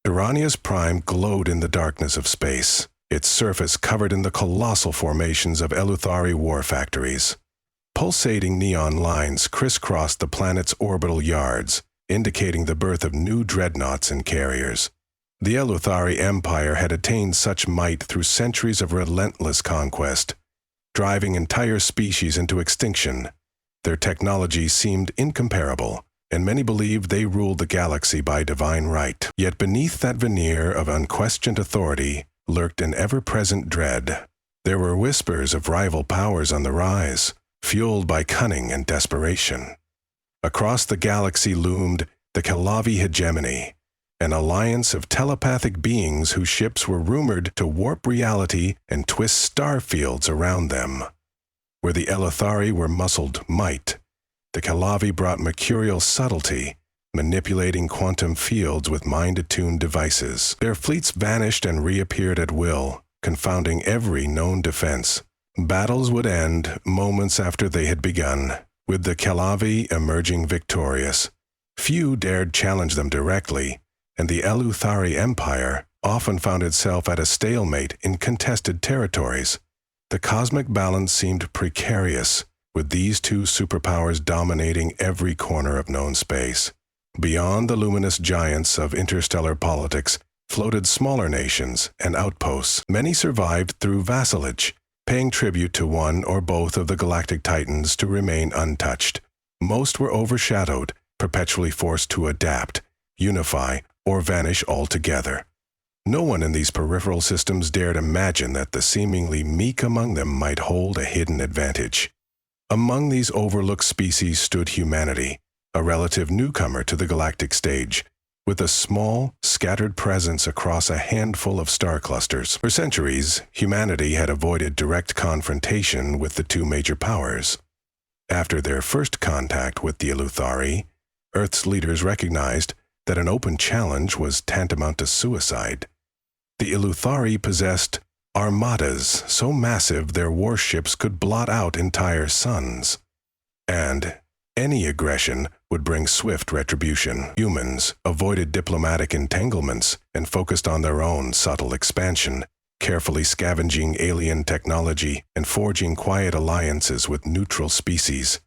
Urania's prime glowed in the darkness of space, its surface covered in the colossal formations of Eleuthari war factories. Pulsating neon lines crisscrossed the planet's orbital yards, indicating the birth of new dreadnoughts and carriers. The Eleuthari Empire had attained such might through centuries of relentless conquest, driving entire species into extinction. Their technology seemed incomparable, and many believed they ruled the galaxy by divine right. Yet beneath that veneer of unquestioned authority lurked an ever-present dread. There were whispers of rival powers on the rise, fueled by cunning and desperation. Across the galaxy loomed the Kalavi hegemony, an alliance of telepathic beings whose ships were rumored to warp reality and twist star fields around them. Where the Eleuthari were muscled might, the Kalavi brought mercurial subtlety, manipulating quantum fields with mind-attuned devices. Their fleets vanished and reappeared at will, confounding every known defense. Battles would end moments after they had begun, with the Kalavi emerging victorious. Few dared challenge them directly, and the Eleuthari Empire often found itself at a stalemate in contested territories. The cosmic balance seemed precarious, with these two superpowers dominating every corner of known space. Beyond the luminous giants of interstellar politics floated smaller nations and outposts. Many survived through vassalage, paying tribute to one or both of the galactic titans to remain untouched. Most were overshadowed, perpetually forced to adapt, unify, or vanish altogether. No one in these peripheral systems dared imagine that the seemingly meek among them might hold a hidden advantage. Among these overlooked species stood humanity, a relative newcomer to the galactic stage, with a small, scattered presence across a handful of star clusters. For centuries, humanity had avoided direct confrontation with the two major powers. After their first contact with the Eleuthari, Earth's leaders recognized that an open challenge was tantamount to suicide. The Eleuthari possessed armadas so massive their warships could blot out entire suns. And any aggression would bring swift retribution. Humans avoided diplomatic entanglements and focused on their own subtle expansion, carefully scavenging alien technology and forging quiet alliances with neutral species.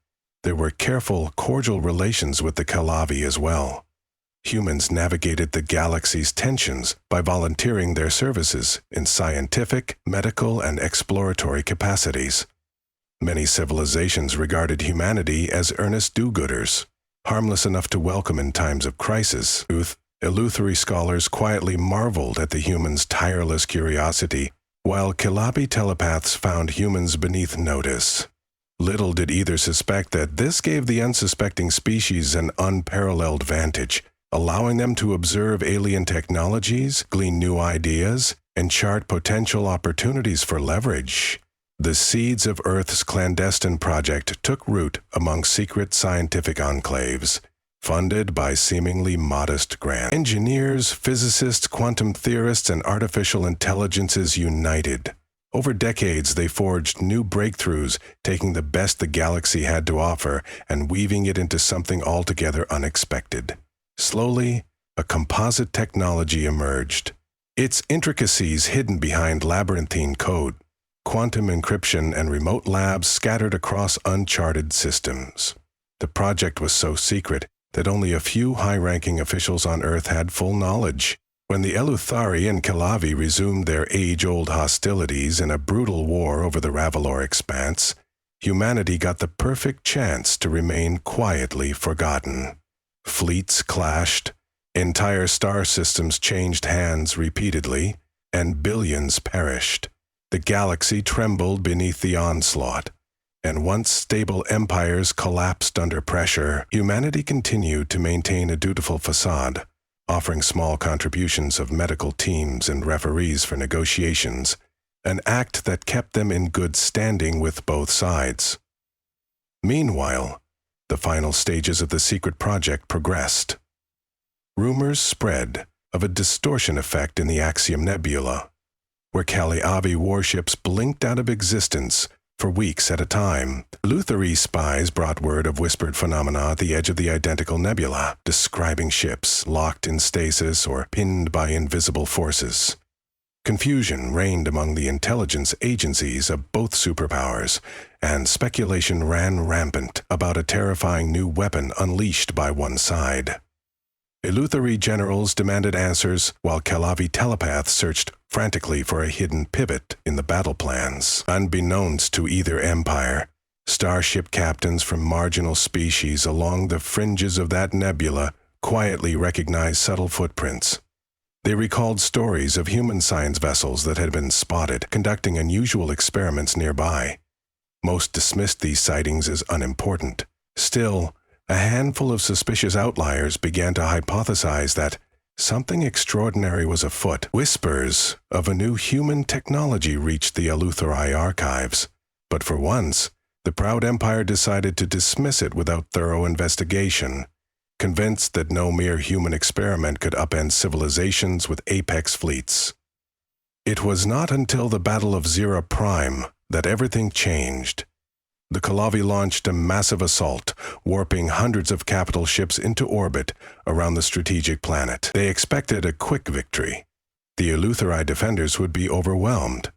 There were careful, cordial relations with the Kalavi as well. Humans navigated the galaxy's tensions by volunteering their services in scientific, medical, and exploratory capacities. Many civilizations regarded humanity as earnest do-gooders, harmless enough to welcome in times of crisis. Eleuthari scholars quietly marveled at the humans' tireless curiosity, while Kalabi telepaths found humans beneath notice. Little did either suspect that this gave the unsuspecting species an unparalleled vantage, allowing them to observe alien technologies, glean new ideas, and chart potential opportunities for leverage. The seeds of Earth's clandestine project took root among secret scientific enclaves, funded by seemingly modest grants. Engineers, physicists, quantum theorists, and artificial intelligences united. Over decades, they forged new breakthroughs, taking the best the galaxy had to offer and weaving it into something altogether unexpected. Slowly, a composite technology emerged, its intricacies hidden behind labyrinthine code, quantum encryption, and remote labs scattered across uncharted systems. The project was so secret that only a few high-ranking officials on Earth had full knowledge. When the Eleuthari and Kalavi resumed their age-old hostilities in a brutal war over the Ravalor expanse, humanity got the perfect chance to remain quietly forgotten. Fleets clashed, entire star systems changed hands repeatedly, and billions perished. The galaxy trembled beneath the onslaught, and once stable empires collapsed under pressure, humanity continued to maintain a dutiful facade, offering small contributions of medical teams and referees for negotiations, an act that kept them in good standing with both sides. Meanwhile, the final stages of the secret project progressed. Rumors spread of a distortion effect in the Axiom Nebula, where Kaliavi warships blinked out of existence For weeks at a time, Eleutheri spies brought word of whispered phenomena at the edge of the identical nebula, describing ships locked in stasis or pinned by invisible forces. Confusion reigned among the intelligence agencies of both superpowers, and speculation ran rampant about a terrifying new weapon unleashed by one side. Eleutheri generals demanded answers, while Calavi telepaths searched frantically for a hidden pivot in the battle plans. Unbeknownst to either empire, starship captains from marginal species along the fringes of that nebula quietly recognized subtle footprints. They recalled stories of human science vessels that had been spotted conducting unusual experiments nearby. Most dismissed these sightings as unimportant. Still, a handful of suspicious outliers began to hypothesize that something extraordinary was afoot. Whispers of a new human technology reached the Eleutheri archives, but for once, the proud empire decided to dismiss it without thorough investigation, convinced that no mere human experiment could upend civilizations with apex fleets. It was not until the Battle of Zira Prime that everything changed. The Calavi launched a massive assault, warping hundreds of capital ships into orbit around the strategic planet. They expected a quick victory. The Eleutheri defenders would be overwhelmed.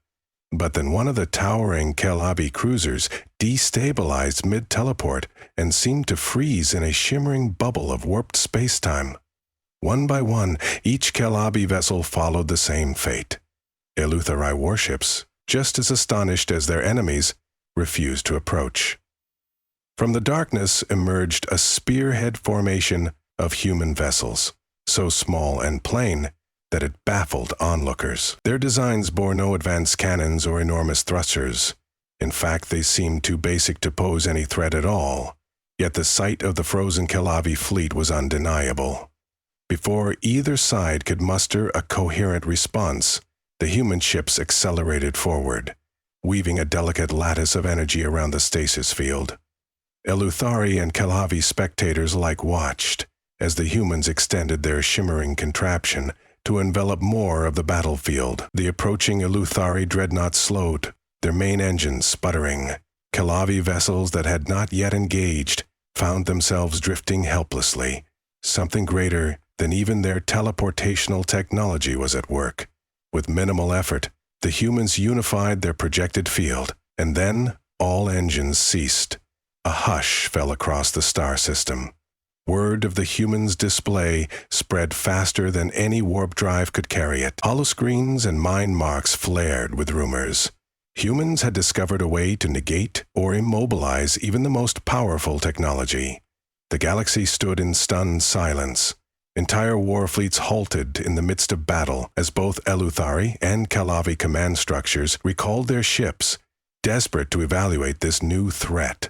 But then one of the towering Calavi cruisers destabilized mid-teleport and seemed to freeze in a shimmering bubble of warped space-time. One by one, each Calavi vessel followed the same fate. Eleutheri warships, just as astonished as their enemies, refused to approach. From the darkness emerged a spearhead formation of human vessels, so small and plain that it baffled onlookers. Their designs bore no advanced cannons or enormous thrusters. In fact, they seemed too basic to pose any threat at all. Yet the sight of the frozen Calavi fleet was undeniable. Before either side could muster a coherent response, the human ships accelerated forward, weaving a delicate lattice of energy around the stasis field. Eleutheri and Calavi spectators alike watched as the humans extended their shimmering contraption to envelop more of the battlefield. The approaching Eleutheri dreadnought slowed, their main engines sputtering. Calavi vessels that had not yet engaged found themselves drifting helplessly. Something greater than even their teleportational technology was at work. With minimal effort, the humans unified their projected field, and then all engines ceased. A hush fell across the star system. Word of the humans' display spread faster than any warp drive could carry it. Holoscreens and mind marks flared with rumors. Humans had discovered a way to negate or immobilize even the most powerful technology. The galaxy stood in stunned silence. Entire war fleets halted in the midst of battle as both Eleutheri and Calavi command structures recalled their ships, desperate to evaluate this new threat.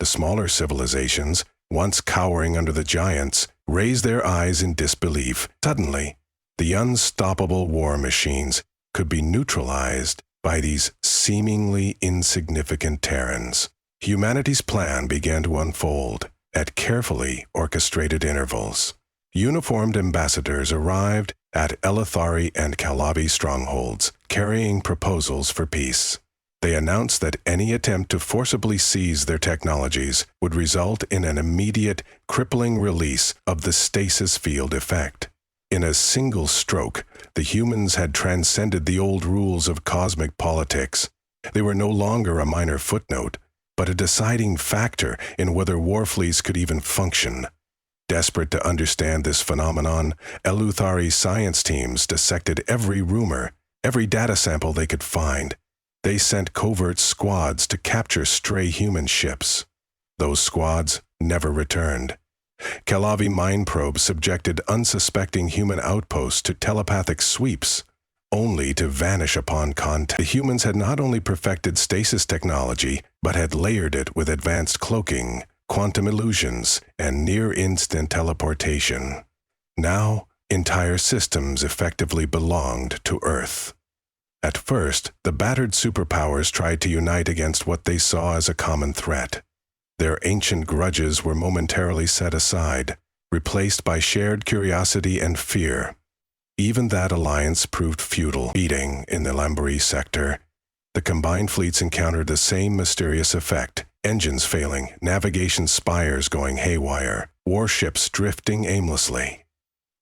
The smaller civilizations, once cowering under the giants, raised their eyes in disbelief. Suddenly, the unstoppable war machines could be neutralized by these seemingly insignificant Terrans. Humanity's plan began to unfold at carefully orchestrated intervals. Uniformed ambassadors arrived at Eleutheri and Calavi strongholds, carrying proposals for peace. They announced that any attempt to forcibly seize their technologies would result in an immediate, crippling release of the stasis field effect. In a single stroke, the humans had transcended the old rules of cosmic politics. They were no longer a minor footnote, but a deciding factor in whether war fleets could even function. Desperate to understand this phenomenon, Eleutheri science teams dissected every rumor, every data sample they could find. They sent covert squads to capture stray human ships. Those squads never returned. Calavi mind probes subjected unsuspecting human outposts to telepathic sweeps, only to vanish upon contact. The humans had not only perfected stasis technology, but had layered it with advanced cloaking, quantum illusions, and near-instant teleportation. Now, entire systems effectively belonged to Earth. At first, the battered superpowers tried to unite against what they saw as a common threat. Their ancient grudges were momentarily set aside, replaced by shared curiosity and fear. Even that alliance proved futile. Beating in the Lambri sector, The combined fleets encountered the same mysterious effect: engines failing, navigation spires going haywire, warships drifting aimlessly.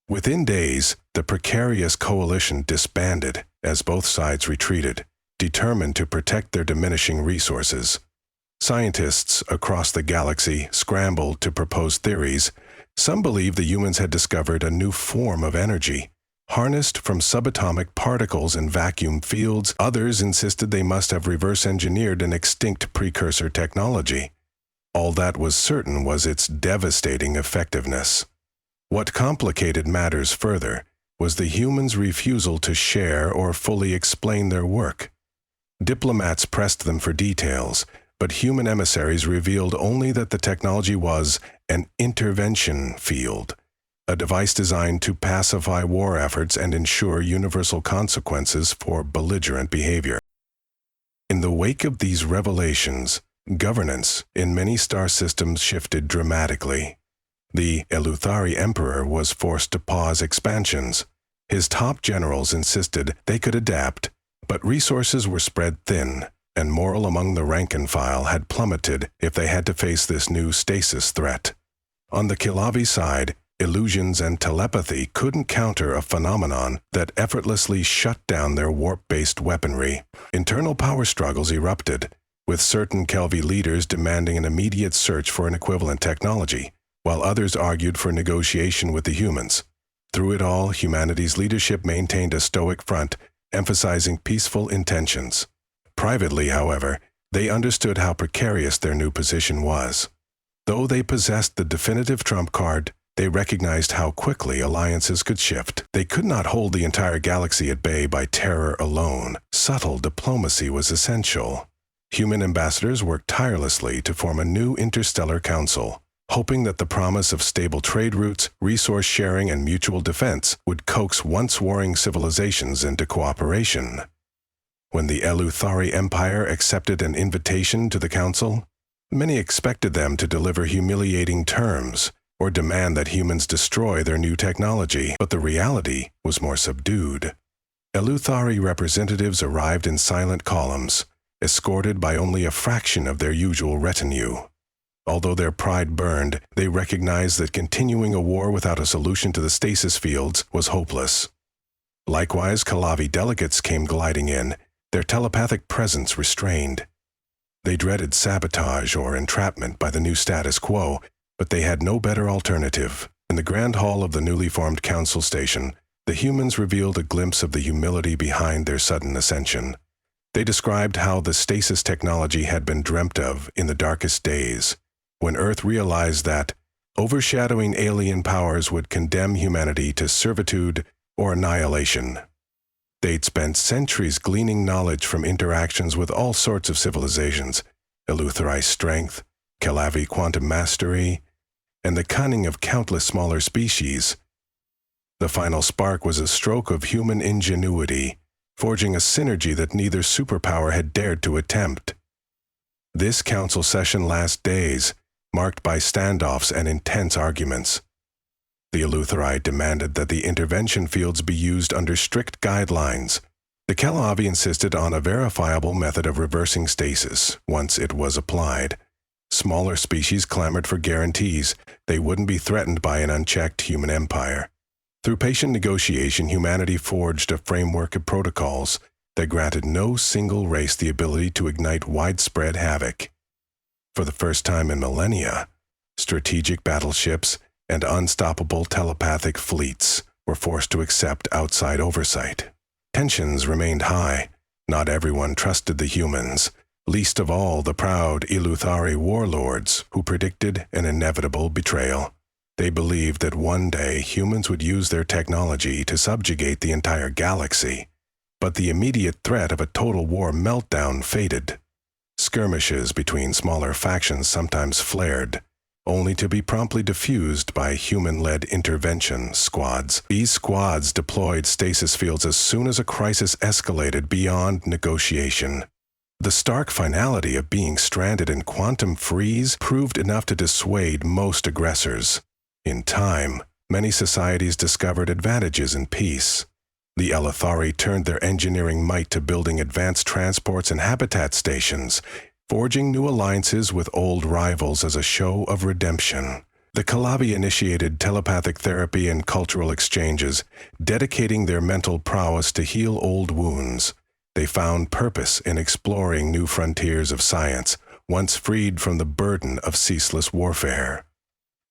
Within days, the precarious coalition disbanded as both sides retreated, determined to protect their diminishing resources. Scientists across the galaxy scrambled to propose theories. Some believed the humans had discovered a new form of energy, harnessed from subatomic particles in vacuum fields. Others insisted they must have reverse-engineered an extinct precursor technology. All that was certain was its devastating effectiveness. What complicated matters further was the humans' refusal to share or fully explain their work. Diplomats pressed them for details, but human emissaries revealed only that the technology was an intervention field, a device designed to pacify war efforts and ensure universal consequences for belligerent behavior. In the wake of these revelations, governance in many star systems shifted dramatically. The Eleuthari Emperor was forced to pause expansions. His top generals insisted they could adapt, but resources were spread thin, and morale among the rank and file had plummeted if they had to face this new stasis threat. On the Kilavi side, illusions and telepathy couldn't counter a phenomenon that effortlessly shut down their warp-based weaponry. Internal power struggles erupted, with certain Kelvi leaders demanding an immediate search for an equivalent technology, while others argued for negotiation with the humans. Through it all, humanity's leadership maintained a stoic front, emphasizing peaceful intentions. Privately, however, they understood how precarious their new position was. Though they possessed the definitive trump card, they recognized how quickly alliances could shift. They could not hold the entire galaxy at bay by terror alone. Subtle diplomacy was essential. Human ambassadors worked tirelessly to form a new interstellar council, hoping that the promise of stable trade routes, resource sharing, and mutual defense would coax once warring civilizations into cooperation. When the Eleuthari Empire accepted an invitation to the council, many expected them to deliver humiliating terms or demand that humans destroy their new technology, but the reality was more subdued. Eleuthari representatives arrived in silent columns, escorted by only a fraction of their usual retinue. Although their pride burned, they recognized that continuing a war without a solution to the stasis fields was hopeless. Likewise, Kilavi delegates came gliding in, their telepathic presence restrained. They dreaded sabotage or entrapment by the new status quo, but they had no better alternative. In the grand hall of the newly formed council station, the humans revealed a glimpse of the humility behind their sudden ascension. They described how the stasis technology had been dreamt of in the darkest days, when Earth realized that overshadowing alien powers would condemn humanity to servitude or annihilation. They'd spent centuries gleaning knowledge from interactions with all sorts of civilizations: Eleuthari strength, Kilavi quantum mastery, and the cunning of countless smaller species. The final spark was a stroke of human ingenuity, forging a synergy that neither superpower had dared to attempt. This council session lasted days, marked by standoffs and intense arguments. The Eleuthari demanded that the intervention fields be used under strict guidelines. The Kilavi insisted on a verifiable method of reversing stasis once it was applied. Smaller species clamored for guarantees they wouldn't be threatened by an unchecked human empire. Through patient negotiation, humanity forged a framework of protocols that granted no single race the ability to ignite widespread havoc. For the first time in millennia, strategic battleships and unstoppable telepathic fleets were forced to accept outside oversight. Tensions remained high. Not everyone trusted the humans, least of all the proud Eleuthari warlords who predicted an inevitable betrayal. They believed that one day humans would use their technology to subjugate the entire galaxy, but the immediate threat of a total war meltdown faded. Skirmishes between smaller factions sometimes flared, only to be promptly diffused by human-led intervention squads. These squads deployed stasis fields as soon as a crisis escalated beyond negotiation. The stark finality of being stranded in quantum freeze proved enough to dissuade most aggressors. In time, many societies discovered advantages in peace. The Eleuthari turned their engineering might to building advanced transports and habitat stations, forging new alliances with old rivals as a show of redemption. The Kalabi initiated telepathic therapy and cultural exchanges, dedicating their mental prowess to heal old wounds. They found purpose in exploring new frontiers of science, once freed from the burden of ceaseless warfare.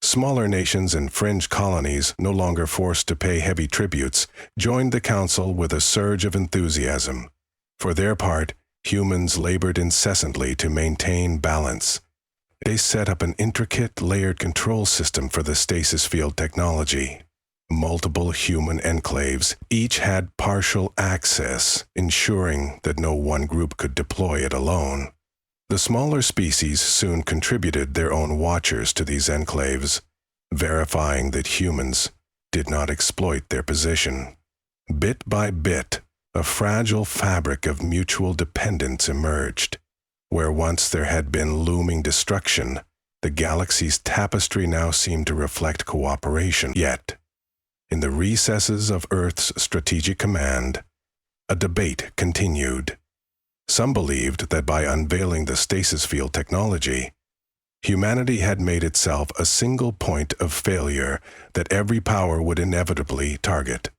Smaller nations and fringe colonies, no longer forced to pay heavy tributes, joined the council with a surge of enthusiasm. For their part, humans labored incessantly to maintain balance. They set up an intricate, layered control system for the stasis field technology. Multiple human enclaves, each had partial access, ensuring that no one group could deploy it alone. The smaller species soon contributed their own watchers to these enclaves, verifying that humans did not exploit their position. Bit by bit, a fragile fabric of mutual dependence emerged. Where once there had been looming destruction, the galaxy's tapestry now seemed to reflect cooperation. Yet, in the recesses of Earth's strategic command, a debate continued. Some believed that by unveiling the stasis field technology, humanity had made itself a single point of failure that every power would inevitably target.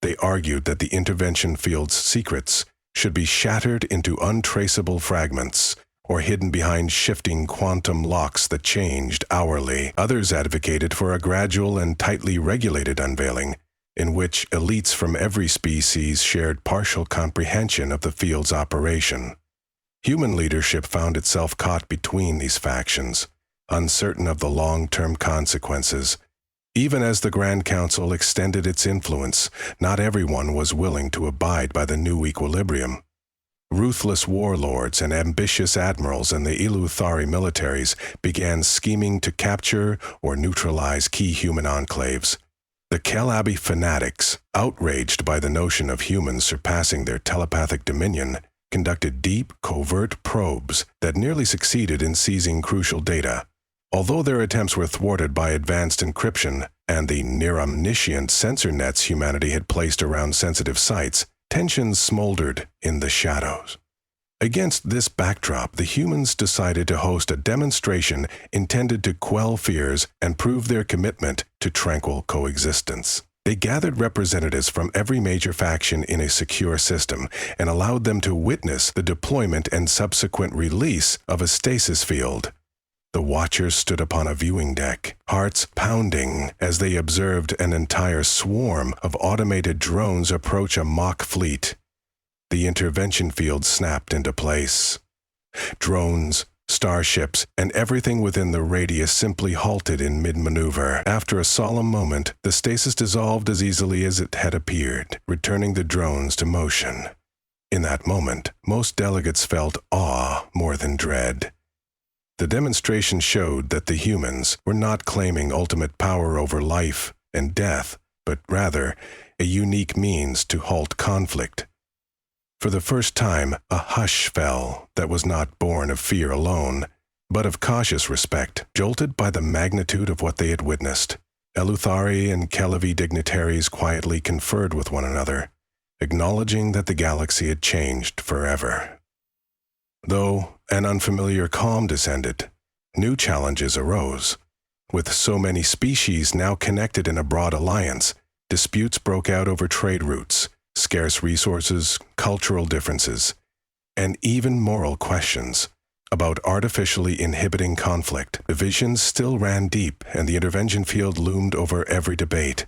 They argued that the intervention field's secrets should be shattered into untraceable fragments or hidden behind shifting quantum locks that changed hourly. Others advocated for a gradual and tightly regulated unveiling, in which elites from every species shared partial comprehension of the field's operation. Human leadership found itself caught between these factions, uncertain of the long-term consequences. Even as the Grand Council extended its influence, not everyone was willing to abide by the new equilibrium. Ruthless warlords and ambitious admirals in the Eleuthari militaries began scheming to capture or neutralize key human enclaves. The Kalabi fanatics, outraged by the notion of humans surpassing their telepathic dominion, conducted deep, covert probes that nearly succeeded in seizing crucial data. Although their attempts were thwarted by advanced encryption and the near-omniscient sensor nets humanity had placed around sensitive sites, tensions smoldered in the shadows. Against this backdrop, the humans decided to host a demonstration intended to quell fears and prove their commitment to tranquil coexistence. They gathered representatives from every major faction in a secure system and allowed them to witness the deployment and subsequent release of a stasis field. The watchers stood upon a viewing deck, hearts pounding as they observed an entire swarm of automated drones approach a mock fleet. The intervention field snapped into place. Drones, starships, and everything within the radius simply halted in mid-maneuver. After a solemn moment, the stasis dissolved as easily as it had appeared, returning the drones to motion. In that moment, most delegates felt awe more than dread. The demonstration showed that the humans were not claiming ultimate power over life and death, but rather a unique means to halt conflict. For the first time, a hush fell that was not born of fear alone, but of cautious respect. Jolted by the magnitude of what they had witnessed, Eleuthari and Kalavi dignitaries quietly conferred with one another, acknowledging that the galaxy had changed forever. Though an unfamiliar calm descended, new challenges arose. With so many species now connected in a broad alliance, disputes broke out over trade routes, scarce resources, cultural differences, and even moral questions. About artificially inhibiting conflict, divisions still ran deep, and the intervention field loomed over every debate.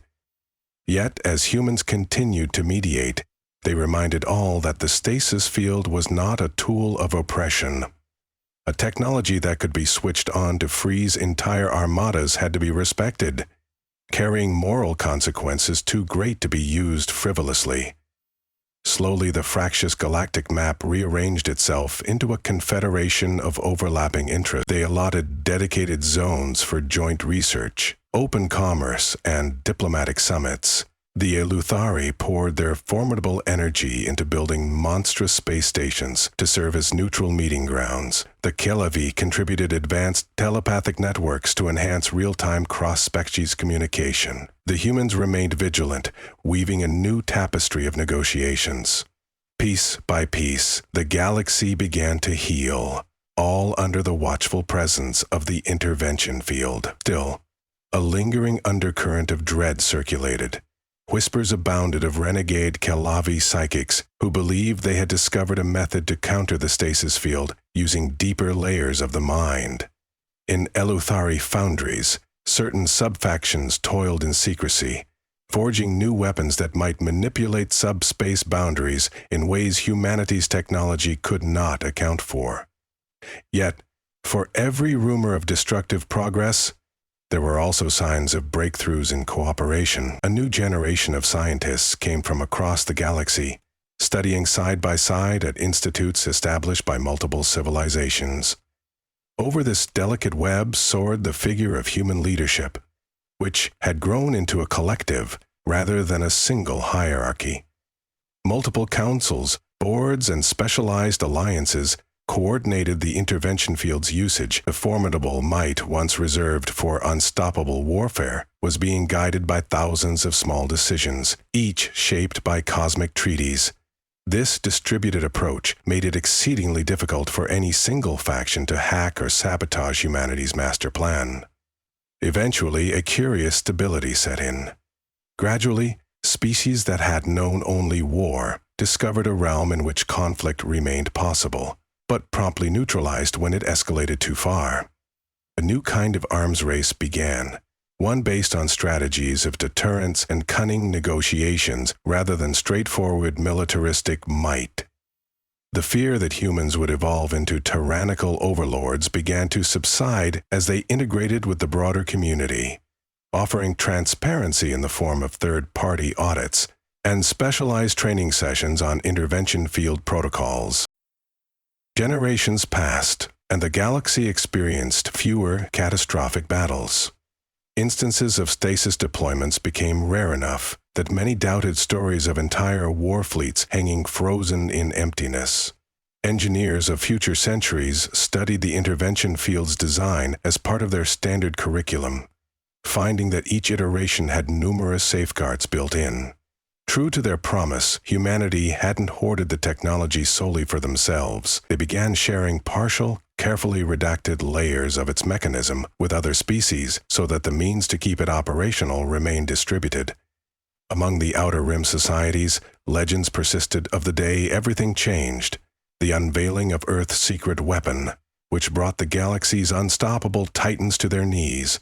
Yet, as humans continued to mediate, they reminded all that the stasis field was not a tool of oppression. A technology that could be switched on to freeze entire armadas had to be respected, carrying moral consequences too great to be used frivolously. Slowly, the fractious galactic map rearranged itself into a confederation of overlapping interests. They allotted dedicated zones for joint research, open commerce, and diplomatic summits. The Eleuthari poured their formidable energy into building monstrous space stations to serve as neutral meeting grounds. The Scifi contributed advanced telepathic networks to enhance real-time cross-species communication. The humans remained vigilant, weaving a new tapestry of negotiations. Piece by piece, the galaxy began to heal, all under the watchful presence of the intervention field. Still, a lingering undercurrent of dread circulated. Whispers abounded of renegade Scifi psychics who believed they had discovered a method to counter the stasis field using deeper layers of the mind. In Eleuthari foundries, certain sub-factions toiled in secrecy, forging new weapons that might manipulate subspace boundaries in ways humanity's technology could not account for. Yet, for every rumor of destructive progress, there were also signs of breakthroughs in cooperation. A new generation of scientists came from across the galaxy, studying side by side at institutes established by multiple civilizations. Over this delicate web soared the figure of human leadership, which had grown into a collective rather than a single hierarchy. Multiple councils, boards, and specialized alliances coordinated the intervention field's usage. The formidable might once reserved for unstoppable warfare was being guided by thousands of small decisions, each shaped by cosmic treaties. This distributed approach made it exceedingly difficult for any single faction to hack or sabotage humanity's master plan. Eventually, a curious stability set in. Gradually, species that had known only war discovered a realm in which conflict remained possible, but promptly neutralized when it escalated too far. A new kind of arms race began, one based on strategies of deterrence and cunning negotiations rather than straightforward militaristic might. The fear that humans would evolve into tyrannical overlords began to subside as they integrated with the broader community, offering transparency in the form of third-party audits and specialized training sessions on intervention field protocols. Generations passed, and the galaxy experienced fewer catastrophic battles. Instances of stasis deployments became rare enough that many doubted stories of entire war fleets hanging frozen in emptiness. Engineers of future centuries studied the intervention field's design as part of their standard curriculum, finding that each iteration had numerous safeguards built in. True to their promise, humanity hadn't hoarded the technology solely for themselves. They began sharing partial, carefully redacted layers of its mechanism with other species so that the means to keep it operational remained distributed. Among the Outer Rim societies, legends persisted of the day everything changed, the unveiling of Earth's secret weapon, which brought the galaxy's unstoppable titans to their knees.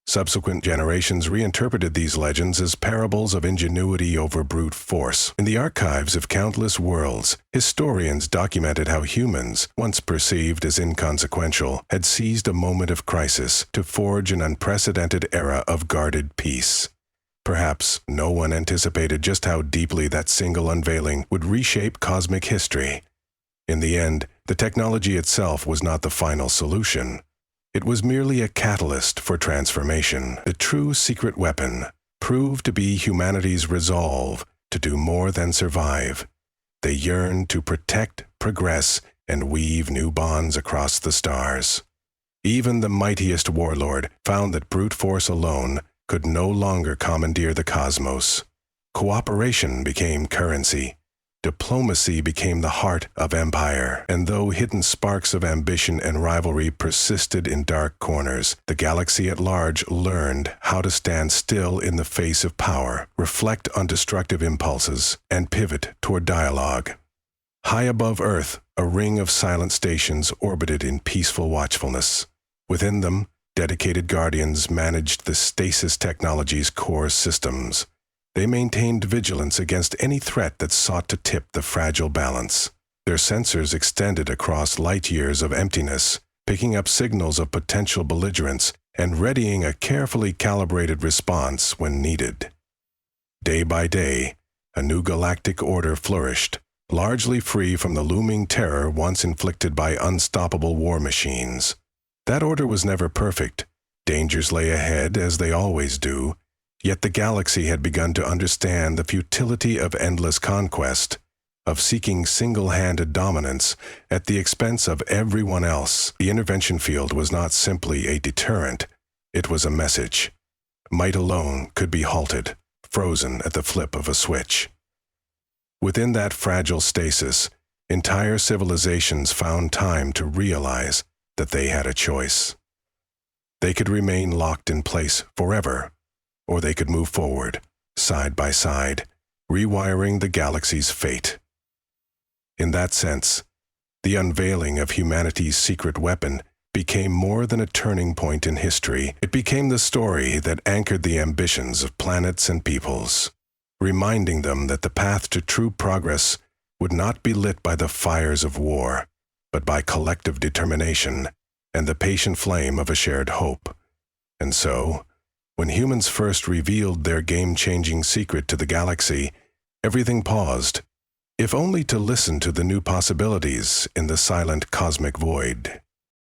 Subsequent generations reinterpreted these legends as parables of ingenuity over brute force. In the archives of countless worlds, historians documented how humans, once perceived as inconsequential, had seized a moment of crisis to forge an unprecedented era of guarded peace. Perhaps no one anticipated just how deeply that single unveiling would reshape cosmic history. In the end, the technology itself was not the final solution. It was merely a catalyst for transformation. The true secret weapon proved to be humanity's resolve to do more than survive. They yearned to protect, progress, and weave new bonds across the stars. Even the mightiest warlord found that brute force alone could no longer commandeer the cosmos. Cooperation became currency. Diplomacy became the heart of empire, and though hidden sparks of ambition and rivalry persisted in dark corners, the galaxy at large learned how to stand still in the face of power, reflect on destructive impulses, and pivot toward dialogue. High above Earth, a ring of silent stations orbited in peaceful watchfulness. Within them, dedicated guardians managed the stasis technology's core systems. They maintained vigilance against any threat that sought to tip the fragile balance. Their sensors extended across light years of emptiness, picking up signals of potential belligerence and readying a carefully calibrated response when needed. Day by day, a new galactic order flourished, largely free from the looming terror once inflicted by unstoppable war machines. That order was never perfect. Dangers lay ahead, as they always do. Yet the galaxy had begun to understand the futility of endless conquest, of seeking single-handed dominance at the expense of everyone else. The intervention field was not simply a deterrent, it was a message. Might alone could be halted, frozen at the flip of a switch. Within that fragile stasis, entire civilizations found time to realize that they had a choice. They could remain locked in place forever, or they could move forward, side by side, rewiring the galaxy's fate. In that sense, the unveiling of humanity's secret weapon became more than a turning point in history. It became the story that anchored the ambitions of planets and peoples, reminding them that the path to true progress would not be lit by the fires of war, but by collective determination and the patient flame of a shared hope. And so, when humans first revealed their game-changing secret to the galaxy, everything paused, if only to listen to the new possibilities in the silent cosmic void.